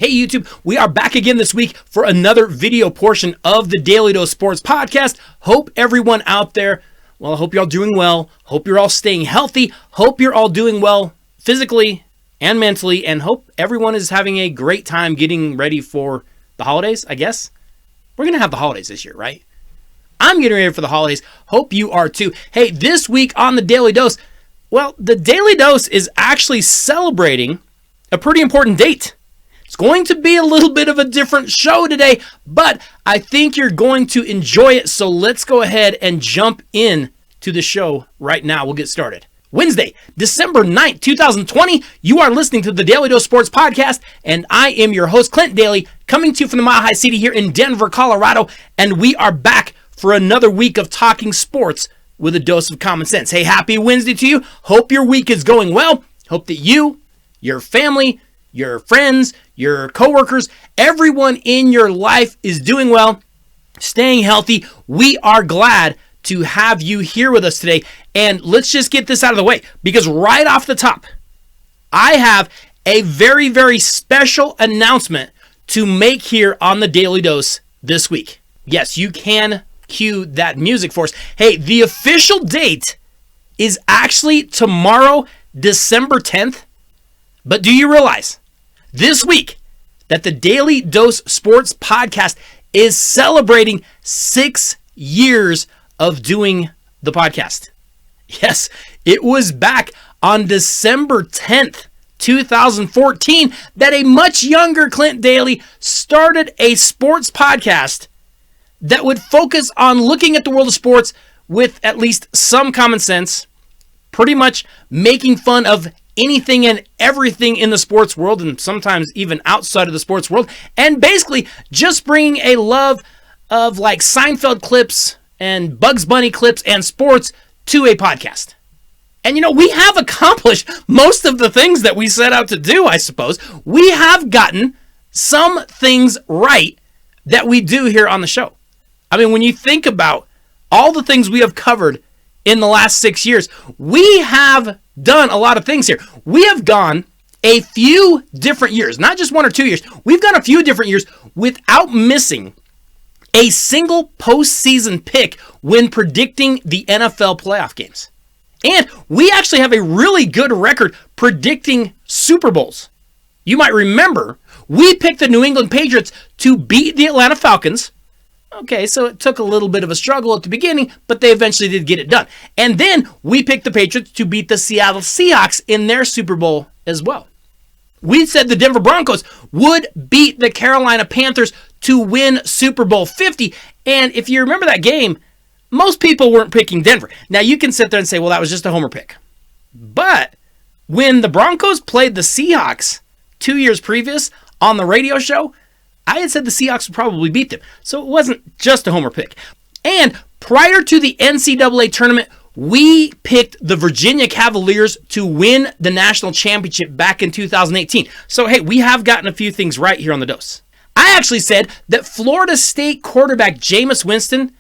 Hey YouTube, we are back again this week for another video portion of the Daly Dose Sports Podcast. Hope everyone out there, well, I hope you're all doing well. Hope you're all staying healthy. Hope you're all doing well physically and mentally, and hope everyone is having a great time getting ready for the holidays, I guess. We're going to have the holidays this year, right? I'm getting ready for the holidays. Hope you are too. Hey, this week on the Daly Dose, well, the Daly Dose is actually celebrating a pretty important date. It's going to be a little bit of a different show today, but I think you're going to enjoy it. So let's go ahead and jump in to the show right now. We'll get started. Wednesday, December 9th, 2020, you are listening to the Daly Dose Sports Podcast, and I am your host, Clint Daly, coming to you from the Mile High City here in Denver, Colorado, and we are back for another week of talking sports with a dose of common sense. Hey, happy Wednesday to you. Hope your week is going well. Hope that you, your family, your friends, your coworkers, everyone in your life is doing well, staying healthy. We are glad to have you here with us today. And let's just get this out of the way, because right off the top, I have a very, very special announcement to make here on the Daly Dose this week. Yes, you can cue that music for us. Hey, the official date is actually tomorrow, December 10th. But do you realize this week that the Daly Dose Sports Podcast is celebrating 6 years of doing the podcast? Yes, it was back on December 10th, 2014, that a much younger Clint Daly started a sports podcast that would focus on looking at the world of sports with at least some common sense, pretty much making fun of anything and everything in the sports world, and sometimes even outside of the sports world, and basically just bringing a love of like Seinfeld clips and Bugs Bunny clips and sports to a podcast. And you know, we have accomplished most of the things that we set out to do, I suppose. We have gotten some things right that we do here on the show. I mean, when you think about all the things we have covered in the last 6 years, we have done a lot of things here. We have gone a few different years, not just 1 or 2 years. We've gone a few different years without missing a single postseason pick when predicting the NFL playoff games. And we actually have a really good record predicting Super Bowls. You might remember, we picked the New England Patriots to beat the Atlanta Falcons. Okay, so it took a little bit of a struggle at the beginning, but they eventually did get it done. And then we picked the Patriots to beat the Seattle Seahawks in their Super Bowl as well. We said the Denver Broncos would beat the Carolina Panthers to win Super Bowl 50. And if you remember that game, most people weren't picking Denver. Now you can sit there and say, well, that was just a homer pick. But when the Broncos played the Seahawks 2 years previous on the radio show, I had said the Seahawks would probably beat them. So it wasn't just a homer pick. And prior to the NCAA tournament, we picked the Virginia Cavaliers to win the national championship back in 2018. So, hey, we have gotten a few things right here on the Dose. I actually said that Florida State quarterback Jameis Winston,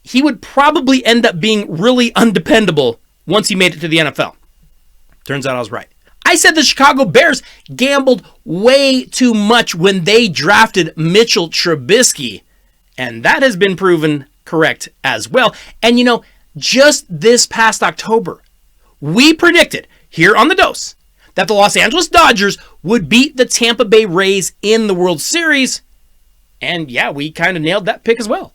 he would probably end up being really undependable once he made it to the NFL. Turns out I was right. I said the Chicago Bears gambled way too much when they drafted Mitchell Trubisky, and that has been proven correct as well. And you know, just this past October, we predicted here on the Dose that the Los Angeles Dodgers would beat the Tampa Bay Rays in the World Series, and yeah, we kind of nailed that pick as well.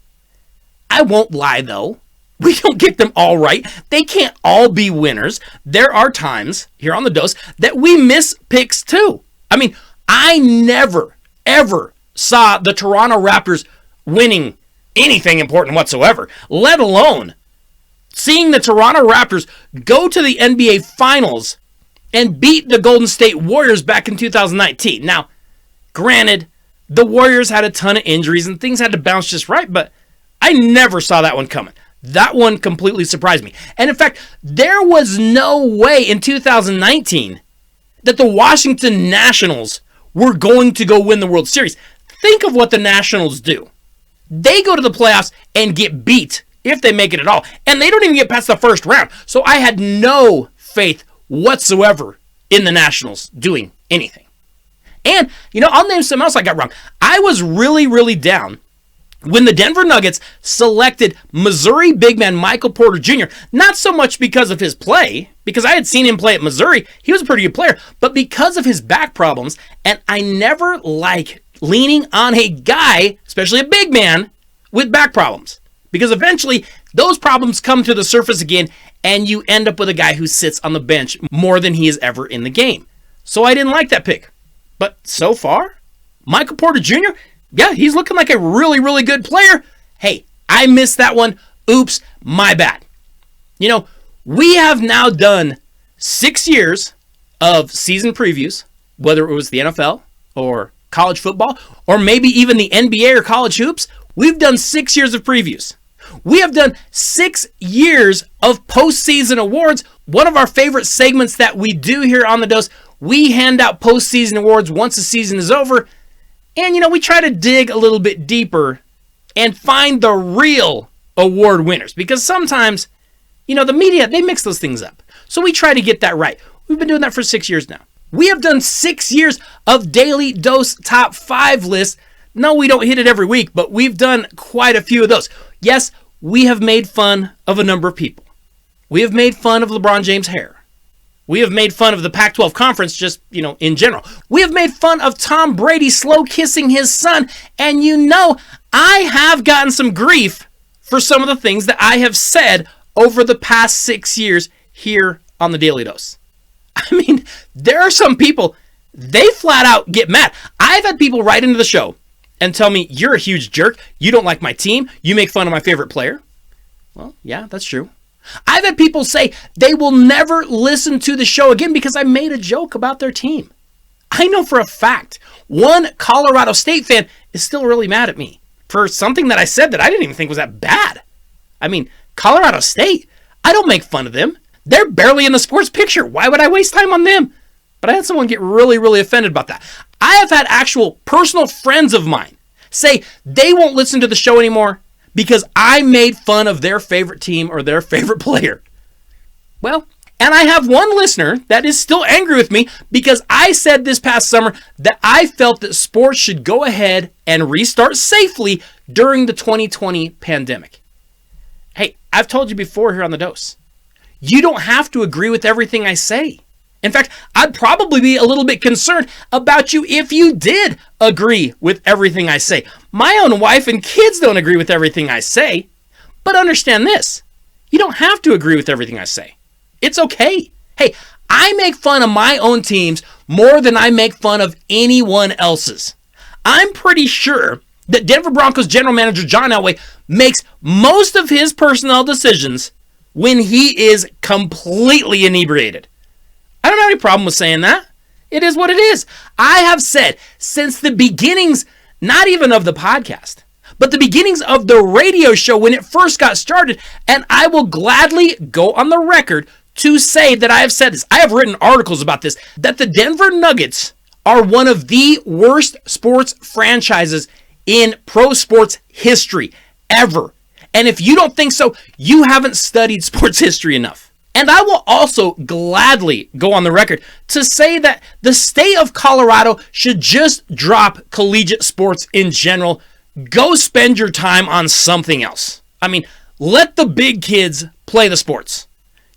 I won't lie though, we don't get them all right. They can't all be winners. There are times here on the Dose that we miss picks too. I mean, I never, ever saw the Toronto Raptors winning anything important whatsoever, let alone seeing the Toronto Raptors go to the NBA Finals and beat the Golden State Warriors back in 2019. Now, granted, the Warriors had a ton of injuries and things had to bounce just right, but I never saw that one coming. That one completely surprised me. And in fact, there was no way in 2019 that the Washington Nationals were going to go win the World Series. Think of what the Nationals do. They go to the playoffs and get beat if they make it at all. And they don't even get past the first round. So I had no faith whatsoever in the Nationals doing anything. And, I'll name something else I got wrong. I was really, really down when the Denver Nuggets selected Missouri big man Michael Porter Jr., not so much because of his play, because I had seen him play at Missouri. He was a pretty good player, but because of his back problems. And I never like leaning on a guy, especially a big man, with back problems, because eventually those problems come to the surface again, and you end up with a guy who sits on the bench more than he is ever in the game. So I didn't like that pick. But so far, Michael Porter Jr., yeah, he's looking like a really, really good player. Hey, I missed that one. Oops, my bad. We have now done 6 years of season previews, whether it was the NFL or college football, or maybe even the NBA or college hoops. We've done 6 years of previews. We have done 6 years of postseason awards. One of our favorite segments that we do here on The Dose, we hand out postseason awards once the season is over. And, we try to dig a little bit deeper and find the real award winners. Because sometimes, the media, they mix those things up. So we try to get that right. We've been doing that for 6 years now. We have done 6 years of Daly Dose Top 5 lists. No, we don't hit it every week, but we've done quite a few of those. Yes, we have made fun of a number of people. We have made fun of LeBron James' hair. We have made fun of the Pac-12 conference just, in general. We have made fun of Tom Brady slow kissing his son. And I have gotten some grief for some of the things that I have said over the past 6 years here on the Daly Dose. There are some people, they flat out get mad. I've had people write into the show and tell me, you're a huge jerk. You don't like my team. You make fun of my favorite player. Well, yeah, that's true. I've had people say they will never listen to the show again because I made a joke about their team. I know for a fact one Colorado State fan is still really mad at me for something that I said that I didn't even think was that bad. Colorado State, I don't make fun of them. They're barely in the sports picture. Why would I waste time on them? But I had someone get really, really offended about that. I have had actual personal friends of mine say they won't listen to the show anymore because I made fun of their favorite team or their favorite player. Well, and I have one listener that is still angry with me because I said this past summer that I felt that sports should go ahead and restart safely during the 2020 pandemic. Hey, I've told you before here on The Dose, you don't have to agree with everything I say. In fact, I'd probably be a little bit concerned about you if you did agree with everything I say. My own wife and kids don't agree with everything I say. But understand this, you don't have to agree with everything I say. It's okay. Hey, I make fun of my own teams more than I make fun of anyone else's. I'm pretty sure that Denver Broncos general manager John Elway makes most of his personnel decisions when he is completely inebriated. I don't have any problem with saying that. It is what it is. I have said since the beginnings, not even of the podcast, but the beginnings of the radio show when it first got started, and I will gladly go on the record to say that I have said this. I have written articles about this, that the Denver Nuggets are one of the worst sports franchises in pro sports history ever. And if you don't think so, you haven't studied sports history enough. And I will also gladly go on the record to say that the state of Colorado should just drop collegiate sports in general. Go spend your time on something else. Let the big kids play the sports.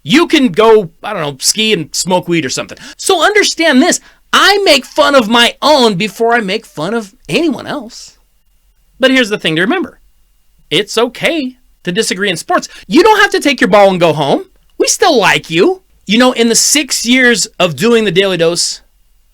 You can go, ski and smoke weed or something. So understand this. I make fun of my own before I make fun of anyone else. But here's the thing to remember. It's okay to disagree in sports. You don't have to take your ball and go home. We still like you. In the 6 years of doing the Daly Dose,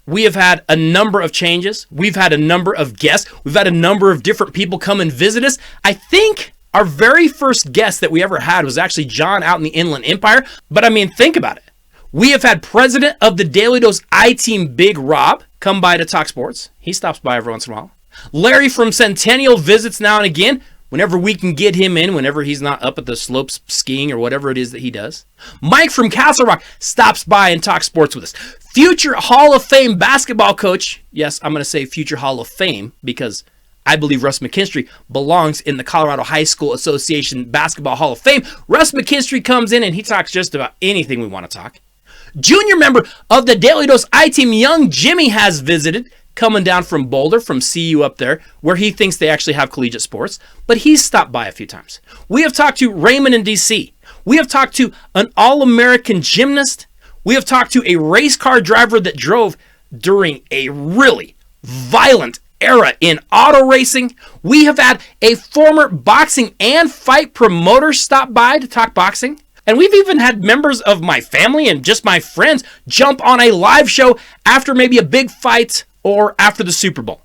we have had a number of changes. We've had a number of guests. We've had a number of different people come and visit us. I think our very first guest that we ever had was actually John out in the Inland Empire. But think about it. We have had president of the Daly Dose I-Team, Big Rob, come by to talk sports. He stops by every once in a while. Larry from Centennial visits now and again. Whenever we can get him in, whenever he's not up at the slopes skiing or whatever it is that he does. Mike from Castle Rock stops by and talks sports with us. Future Hall of Fame basketball coach. Yes, I'm going to say future Hall of Fame because I believe Russ McKinstry belongs in the Colorado High School Association Basketball Hall of Fame. Russ McKinstry comes in and he talks just about anything we want to talk. Junior member of the Daly Dose I-Team, young Jimmy, has visited. coming down from Boulder, from CU up there, where he thinks they actually have collegiate sports, but he's stopped by a few times. We have talked to Raymond in DC. We have talked to an All-American gymnast. We have talked to a race car driver that drove during a really violent era in auto racing. We have had a former boxing and fight promoter stop by to talk boxing. And we've even had members of my family and just my friends jump on a live show after maybe a big fight or after the Super Bowl.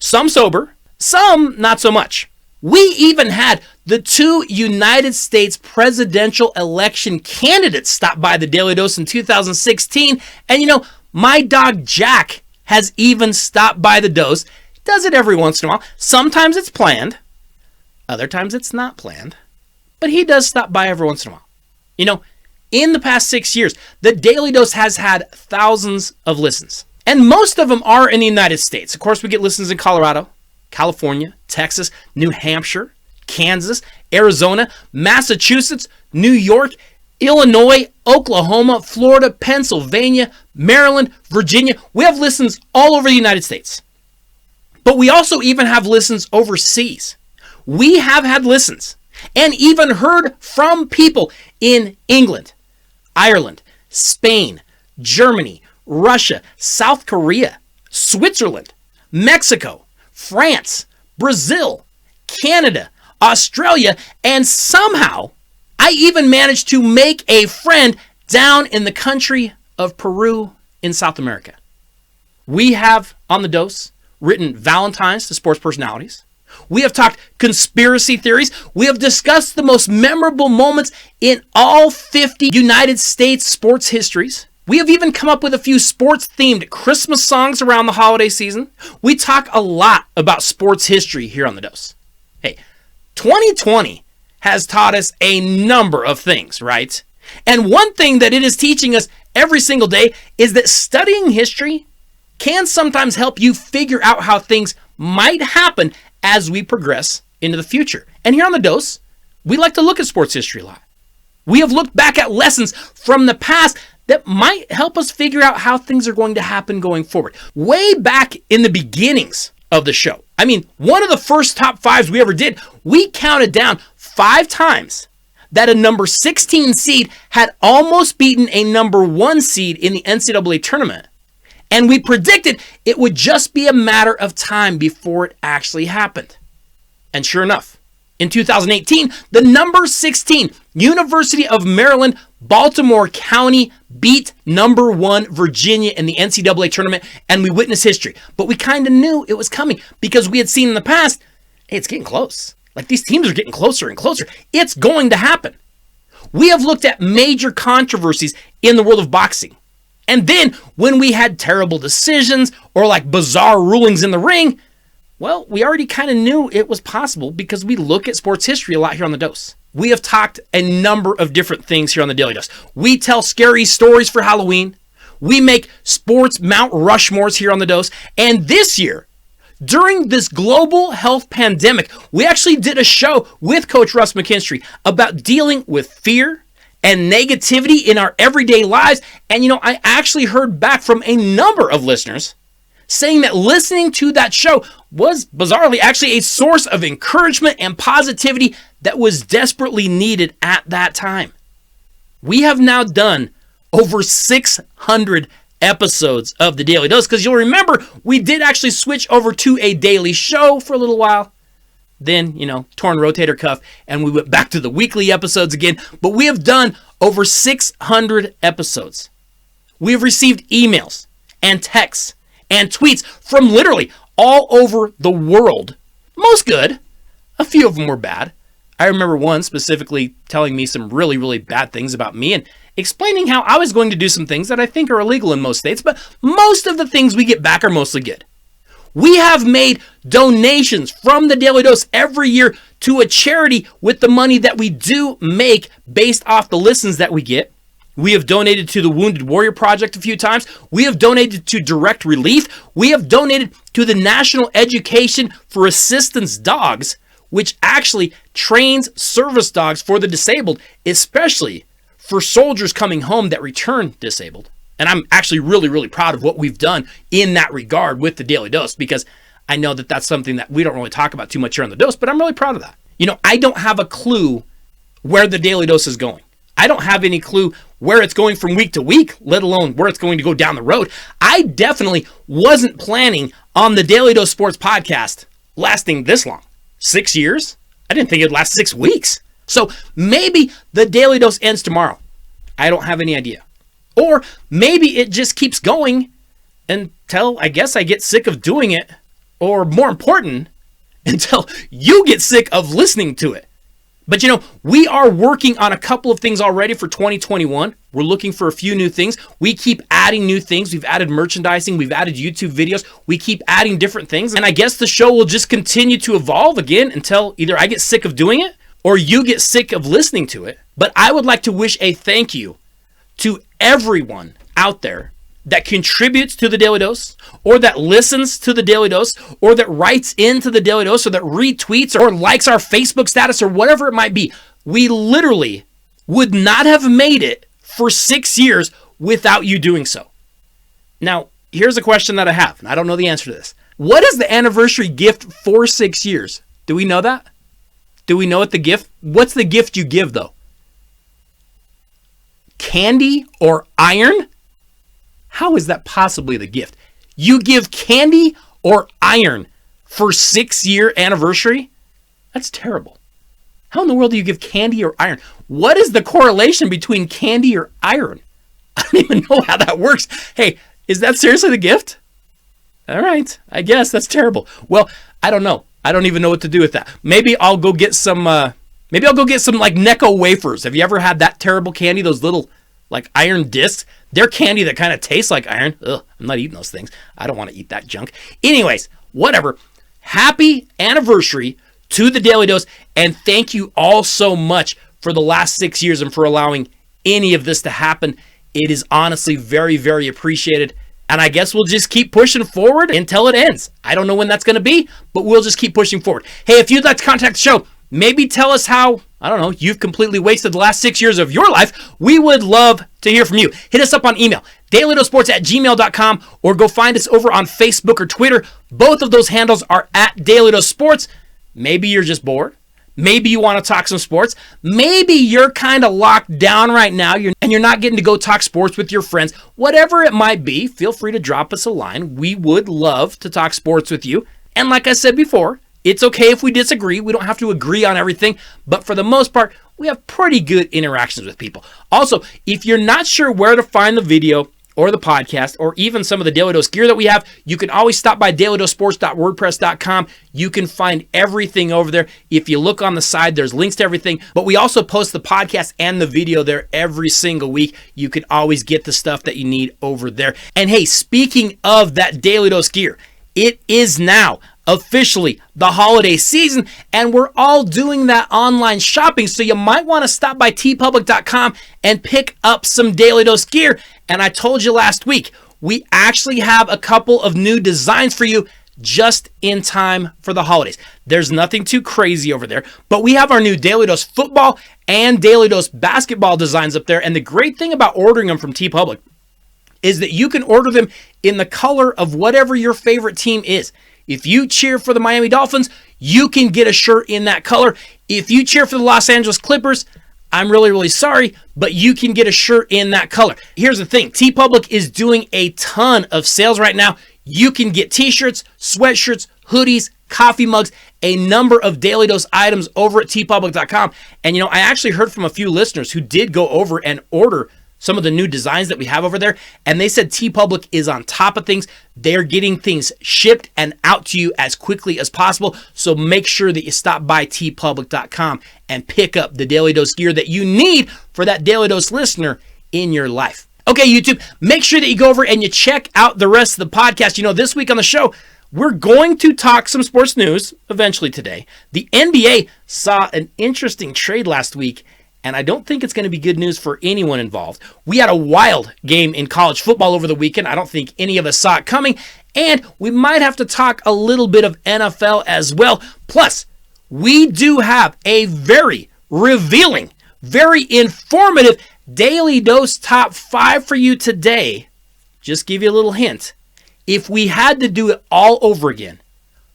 Some sober, some not so much. We even had the 2 United States presidential election candidates stop by the Daly Dose in 2016. And my dog Jack has even stopped by the Dose. Does it every once in a while. Sometimes it's planned. Other times it's not planned. But he does stop by every once in a while. In the past 6 years, the Daly Dose has had thousands of listens. And most of them are in the United States. Of course, we get listens in Colorado, California, Texas, New Hampshire, Kansas, Arizona, Massachusetts, New York, Illinois, Oklahoma, Florida, Pennsylvania, Maryland, Virginia. We have listens all over the United States. But we also even have listens overseas. We have had listens and even heard from people in England, Ireland, Spain, Germany, Russia, South Korea, Switzerland, Mexico, France, Brazil, Canada, Australia, and somehow I even managed to make a friend down in the country of Peru in South America. We have on the Dose written Valentines to sports personalities. We have talked conspiracy theories. We have discussed the most memorable moments in all 50 United States sports histories. We have even come up with a few sports-themed Christmas songs around the holiday season. We talk a lot about sports history here on the Dose. Hey, 2020 has taught us a number of things, right? And one thing that it is teaching us every single day is that studying history can sometimes help you figure out how things might happen as we progress into the future. And here on the Dose, we like to look at sports history a lot. We have looked back at lessons from the past that might help us figure out how things are going to happen going forward. Way back in the beginnings of the show, one of the first top 5s we ever did, we counted down 5 times that a number 16 seed had almost beaten a number 1 seed in the NCAA tournament. And we predicted it would just be a matter of time before it actually happened. And sure enough, in 2018, the number 16 University of Maryland, Baltimore County beat number 1 Virginia in the NCAA tournament, and we witnessed history. But we kind of knew it was coming because we had seen in the past, hey, it's getting close. Like these teams are getting closer and closer. It's going to happen. We have looked at major controversies in the world of boxing. And then when we had terrible decisions or like bizarre rulings in the ring, well, we already kind of knew it was possible because we look at sports history a lot here on the Dose. We have talked a number of different things here on the Daly Dose. We tell scary stories for Halloween. We make sports Mount Rushmores here on the Dose. And this year, during this global health pandemic, we actually did a show with Coach Russ McKinstry about dealing with fear and negativity in our everyday lives. And I actually heard back from a number of listeners saying that listening to that show was bizarrely actually a source of encouragement and positivity that was desperately needed at that time. We have now done over 600 episodes of the Daly Dose because you'll remember we did actually switch over to a daily show for a little while. Then, torn rotator cuff, and we went back to the weekly episodes again. But we have done over 600 episodes. We have received emails and texts and tweets from literally all over the world. Most good. A few of them were bad. I remember one specifically telling me some really, really bad things about me and explaining how I was going to do some things that I think are illegal in most states, but most of the things we get back are mostly good. We have made donations from the Daly Dose every year to a charity with the money that we do make based off the listens that we get. We have donated to the Wounded Warrior Project a few times. We have donated to Direct Relief. We have donated to the National Education for Assistance Dogs, which actually trains service dogs for the disabled, especially for soldiers coming home that return disabled. And I'm actually really, really proud of what we've done in that regard with the Daily Dose, because I know that that's something that we don't really talk about too much here on the Dose, but I'm really proud of that. I don't have a clue where the Daily Dose is going. I don't have any clue where it's going from week to week, let alone where it's going to go down the road. I definitely wasn't planning on the Daly Dose Sports Podcast lasting this long. 6 years? I didn't think it'd last 6 weeks. So maybe the Daily Dose ends tomorrow. I don't have any idea. Or maybe it just keeps going until I guess I get sick of doing it. Or more important, until you get sick of listening to it. But we are working on a couple of things already for 2021. We're looking for a few new things. We keep adding new things. We've added merchandising. We've added YouTube videos. We keep adding different things. And I guess the show will just continue to evolve again until either I get sick of doing it or you get sick of listening to it. But I would like to wish a thank you to everyone out there that contributes to the Daily Dose, or that listens to the Daily Dose, or that writes into the Daily Dose, or that retweets or likes our Facebook status, or whatever it might be. We literally would not have made it for 6 years without you doing so. Now, here's a question that I have, and I don't know the answer to this. What is the anniversary gift for 6 years? Do we know that? Do we know what the gift? What's the gift you give, though? Candy or iron? How is that possibly the gift? You give candy or iron for 6-year anniversary? That's terrible. How in the world do you give candy or iron? What is the correlation between candy or iron? I don't even know how that works. Hey, is that seriously the gift? All right, I guess that's terrible. Well, I don't know. I don't even know what to do with that. Maybe I'll go get some like Necco wafers. Have you ever had that terrible candy? Those little like iron discs? They're candy that kind of tastes like iron. Ugh, I'm not eating those things. I don't want to eat that junk. Anyways, whatever. Happy anniversary to the Daily Dose, and thank you all so much for the last 6 years and for allowing any of this to happen. It is honestly very, very appreciated, and I guess we'll just keep pushing forward until it ends. I don't know when that's going to be, but we'll just keep pushing forward. Hey, if you'd like to contact the show, maybe tell us how, I don't know, you've completely wasted the last 6 years of your life. We would love to hear from you. Hit us up on email, dalydosports@gmail.com, or go find us over on Facebook or Twitter. Both of those handles are at Daly Dose Sports. Maybe you're just bored. Maybe you want to talk some sports. Maybe you're kind of locked down right now and you're not getting to go talk sports with your friends. Whatever it might be, feel free to drop us a line. We would love to talk sports with you. And like I said before, it's okay if we disagree. We don't have to agree on everything. But for the most part, we have pretty good interactions with people. Also, if you're not sure where to find the video or the podcast or even some of the Daly Dose gear that we have, you can always stop by dalydosesports.wordpress.com. You can find everything over there. If you look on the side, there's links to everything. But we also post the podcast and the video there every single week. You can always get the stuff that you need over there. And hey, speaking of that Daly Dose gear, it is now officially the holiday season, and we're all doing that online shopping, so you might want to stop by tpublic.com and pick up some Daly Dose gear. And I told you last week, we actually have a couple of new designs for you just in time for the holidays. There's nothing too crazy over there, but we have our new Daly Dose football and Daly Dose basketball designs up there. And the great thing about ordering them from TeePublic is that you can order them in the color of whatever your favorite team is. If you cheer for the Miami Dolphins, you can get a shirt in that color. If you cheer for the Los Angeles Clippers, I'm really, really sorry, but you can get a shirt in that color. Here's the thing. TeePublic is doing a ton of sales right now. You can get t-shirts, sweatshirts, hoodies, coffee mugs, a number of Daly Dose items over at tpublic.com. And I actually heard from a few listeners who did go over and order some of the new designs that we have over there, and they said TeePublic is on top of things. They're getting things shipped and out to you as quickly as possible, so make sure that you stop by tpublic.com and pick up the Daly Dose gear that you need for that Daly Dose listener in your life. Okay, YouTube, make sure that you go over and you check out the rest of the podcast. This week on the show, we're going to talk some sports news eventually today. The NBA saw an interesting trade last week, and I don't think it's going to be good news for anyone involved. We had a wild game in college football over the weekend. I don't think any of us saw it coming. And we might have to talk a little bit of NFL as well. Plus, we do have a very revealing, very informative, Daly Dose top 5 for you today. Just give you a little hint. If we had to do it all over again,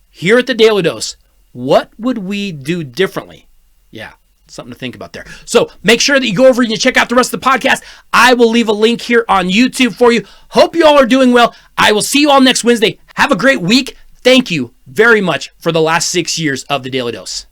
here at the Daly Dose, what would we do differently? Yeah, something to think about there. So make sure that you go over and you check out the rest of the podcast. I will leave a link here on YouTube for you. Hope you all are doing well. I will see you all next Wednesday. Have a great week. Thank you very much for the last 6 years of the Daly Dose.